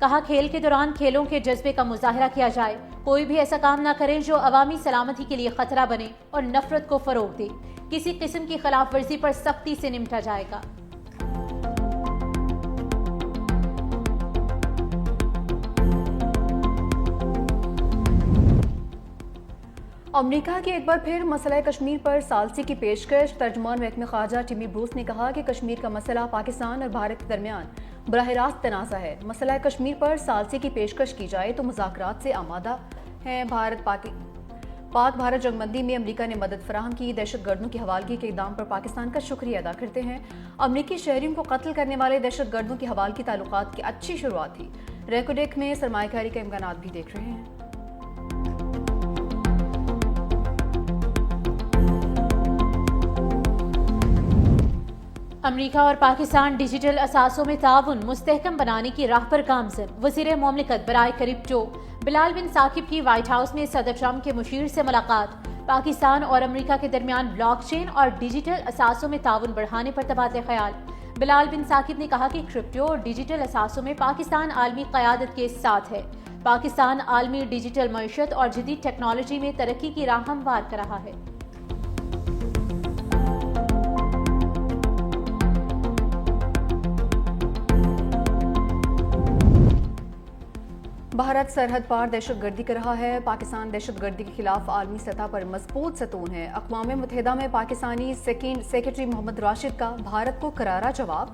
کہا کھیل کے دوران کھیلوں کے جذبے کا مظاہرہ کیا جائے، کوئی بھی ایسا کام نہ کریں جو عوامی سلامتی کے لیے خطرہ بنے اور نفرت کو فروغ دے، کسی قسم کی خلاف ورزی پر سختی سے نمٹا جائے گا۔ امریکہ کی ایک بار پھر مسئلہ کشمیر پر ثالثی کی پیشکش۔ ترجمان محکمہ خارجہ ٹیمی بروس نے کہا کہ کشمیر کا مسئلہ پاکستان اور بھارت کے درمیان براہ راست تنازع ہے۔ مسئلہ کشمیر پر ثالثی کی پیشکش کی جائے تو مذاکرات سے آمادہ ہیں۔ پاک بھارت جنگ بندی میں امریکہ نے مدد فراہم کی۔ دہشت گردوں کی حوالگی کے اقدام پر پاکستان کا شکریہ ادا کرتے ہیں۔ امریکی شہریوں کو قتل کرنے والے دہشت گردوں کی حوالگی تعلقات کی اچھی شروعات تھی۔ ریکوڈیک میں سرمایہ کاری کے امکانات بھی دیکھ رہے ہیں۔ امریکہ اور پاکستان ڈیجیٹل اثاثوں میں تعاون مستحکم بنانے کی راہ پر گامزن۔ وزیر مملکت برائے کرپٹو بلال بن ثاقب کی وائٹ ہاؤس میں صدر ٹرمپ کے مشیر سے ملاقات۔ پاکستان اور امریکہ کے درمیان بلاک چین اور ڈیجیٹل اثاثوں میں تعاون بڑھانے پر تبادلہ خیال۔ بلال بن ثاقب نے کہا کہ کرپٹو اور ڈیجیٹل اثاثوں میں پاکستان عالمی قیادت کے ساتھ ہے۔ پاکستان عالمی ڈیجیٹل معیشت اور جدید ٹیکنالوجی میں ترقی کی راہ ہموار کر رہا ہے۔ بھارت سرحد پار دہشت گردی کر رہا ہے۔ پاکستان دہشت گردی کے خلاف عالمی سطح پر مضبوط ستون ہے۔ اقوام متحدہ میں پاکستانی سیکرٹری محمد راشد کا بھارت کو کرارا جواب۔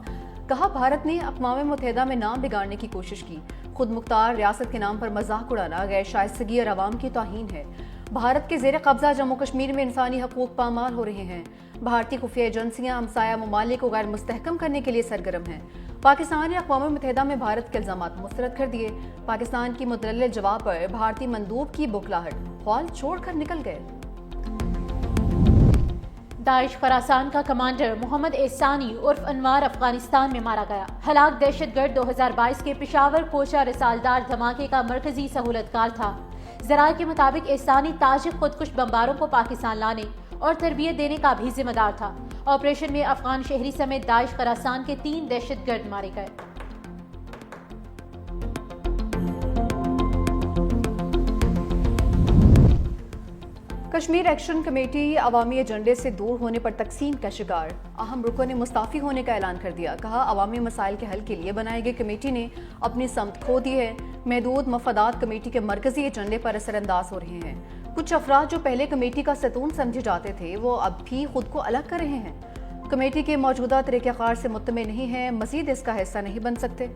کہا بھارت نے اقوام متحدہ میں نام بگاڑنے کی کوشش کی۔ خود مختار ریاست کے نام پر مذاق اڑانا غیر شائستگی اور عوام کی توہین ہے۔ بھارت کے زیر قبضہ جموں کشمیر میں انسانی حقوق پامال ہو رہے ہیں۔ بھارتی خفیہ ایجنسیاں ہمسایہ ممالک کو غیر مستحکم کرنے کے لیے سرگرم ہیں۔ پاکستان نے اقوام متحدہ میں بھارت کے الزامات مسترد کر دیے۔ پاکستان کی متدلل جواب پر بھارتی مندوب کی بوکھلاہٹ، ہال چھوڑ کر نکل گئے۔ داعش خراسان کا کمانڈر محمد احسانی عرف انوار افغانستان میں مارا گیا۔ ہلاک دہشت گرد 2022 کے پشاور کوچہ رسالدار دھماکے کا مرکزی سہولت کار تھا۔ ذرائع کے مطابق احسانی تاجک خودکش بمباروں کو پاکستان لانے اور تربیت دینے کا بھی ذمہ دار تھا۔ آپریشن میں افغان شہری سمیت داعش خراسان کے 3 دہشت گرد مارے گئے۔ کشمیر ایکشن کمیٹی عوامی ایجنڈے سے دور ہونے پر تقسیم کا شکار۔ اہم رکن نے مستعفی ہونے کا اعلان کر دیا۔ کہا عوامی مسائل کے حل کے لیے بنائی گئی کمیٹی نے اپنی سمت کھو دی ہے۔ محدود مفادات کمیٹی کے مرکزی ایجنڈے پر اثر انداز ہو رہے ہیں۔ کچھ افراد جو پہلے کمیٹی کا ستون سمجھے جاتے تھے وہ اب بھی خود کو الگ کر رہے ہیں۔ کمیٹی کے موجودہ طریقہ کار سے مطمئن نہیں ہیں، مزید اس کا حصہ نہیں بن سکتے۔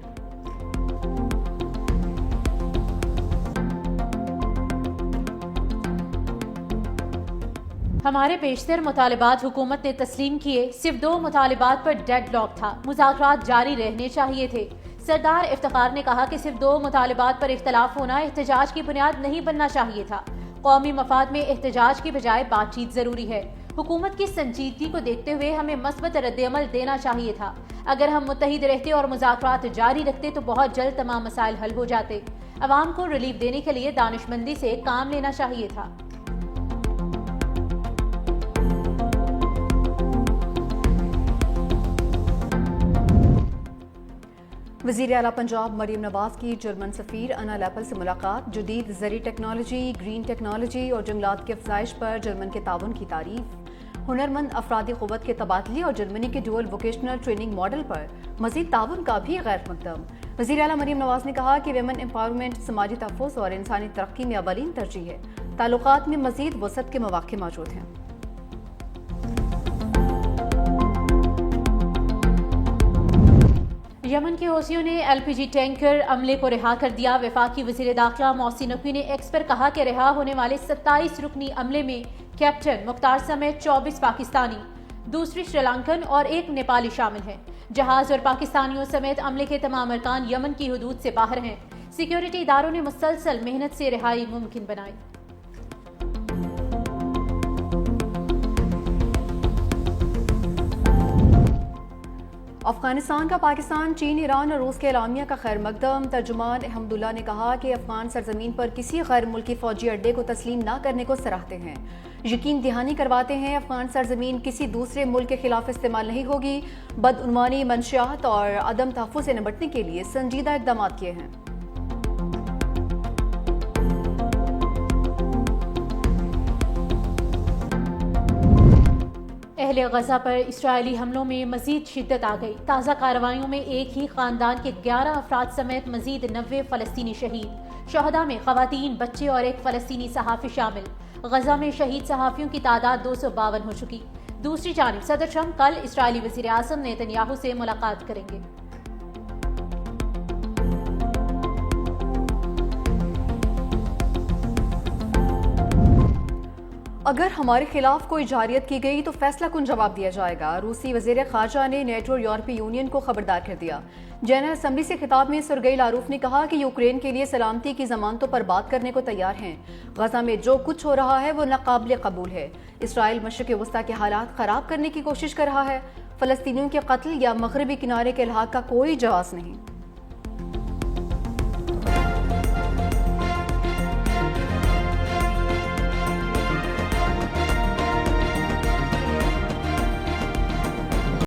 ہمارے بیشتر مطالبات حکومت نے تسلیم کیے، صرف 2 مطالبات پر ڈیڈ لاک تھا، مذاکرات جاری رہنے چاہیے تھے۔ سردار افتخار نے کہا کہ صرف 2 مطالبات پر اختلاف ہونا احتجاج کی بنیاد نہیں بننا چاہیے تھا۔ قومی مفاد میں احتجاج کی بجائے بات چیت ضروری ہے۔ حکومت کی سنجیدگی کو دیکھتے ہوئے ہمیں مثبت رد عمل دینا چاہیے تھا۔ اگر ہم متحد رہتے اور مذاکرات جاری رکھتے تو بہت جلد تمام مسائل حل ہو جاتے۔ عوام کو ریلیف دینے کے لیے دانشمندی سے کام لینا چاہیے تھا۔ وزیر اعلیٰ پنجاب مریم نواز کی جرمن سفیر انا لیپل سے ملاقات۔ جدید زرعی ٹیکنالوجی، گرین ٹیکنالوجی اور جنگلات کی افزائش پر جرمن کے تعاون کی تعریف۔ ہنرمند افرادی قوت کے تبادلے اور جرمنی کے ڈیول ووکیشنل ٹریننگ ماڈل پر مزید تعاون کا بھی غیر مقدم۔ وزیر اعلیٰ مریم نواز نے کہا کہ ویمن امپاورمنٹ سماجی تحفظ اور انسانی ترقی میں اولین ترجیح ہے۔ تعلقات میں مزید وسعت کے مواقع موجود ہیں۔ یمن کے حوثیوں نے LPG ٹینکر عملے کو رہا کر دیا۔ وفاقی وزیر داخلہ محسن نقوی نے ایکس پر کہا کہ رہا ہونے والے 27 رکنی عملے میں کیپٹن مختار سمیت 24 پاکستانی، دوسری سری لنکن اور 1 نیپالی شامل ہیں۔ جہاز اور پاکستانیوں سمیت عملے کے تمام ارکان یمن کی حدود سے باہر ہیں۔ سیکیورٹی اداروں نے مسلسل محنت سے رہائی ممکن بنائی۔ افغانستان کا پاکستان، چین، ایران اور روس کے اعلامیہ کا خیر مقدم۔ ترجمان احمداللہ نے کہا کہ افغان سرزمین پر کسی غیر ملکی فوجی اڈے کو تسلیم نہ کرنے کو سراہتے ہیں، یقین دہانی کرواتے ہیں افغان سرزمین کسی دوسرے ملک کے خلاف استعمال نہیں ہوگی۔ بدعنوانی، منشیات اور عدم تحفظ سے نمٹنے کے لیے سنجیدہ اقدامات کیے ہیں۔ اہل غزہ پر اسرائیلی حملوں میں مزید شدت آ گئی۔ تازہ کارروائیوں میں ایک ہی خاندان کے 11 افراد سمیت مزید 90 فلسطینی شہید، شہداء میں خواتین، بچے اور ایک فلسطینی صحافی شامل۔ غزہ میں شہید صحافیوں کی تعداد 252 ہو چکی۔ دوسری جانب صدر ٹرمپ کل اسرائیلی وزیر اعظم نیتن یاہو سے ملاقات کریں گے۔ اگر ہمارے خلاف کوئی جارحیت کی گئی تو فیصلہ کن جواب دیا جائے گا، روسی وزیر خارجہ نے نیٹو اور یورپی یونین کو خبردار کر دیا۔ جنرل اسمبلی سے خطاب میں سرگئی لاروف نے کہا کہ یوکرین کے لیے سلامتی کی ضمانتوں پر بات کرنے کو تیار ہیں۔ غزہ میں جو کچھ ہو رہا ہے وہ ناقابل قبول ہے۔ اسرائیل مشرق وسطی کے حالات خراب کرنے کی کوشش کر رہا ہے۔ فلسطینیوں کے قتل یا مغربی کنارے کے الحاق کا کوئی جواز نہیں۔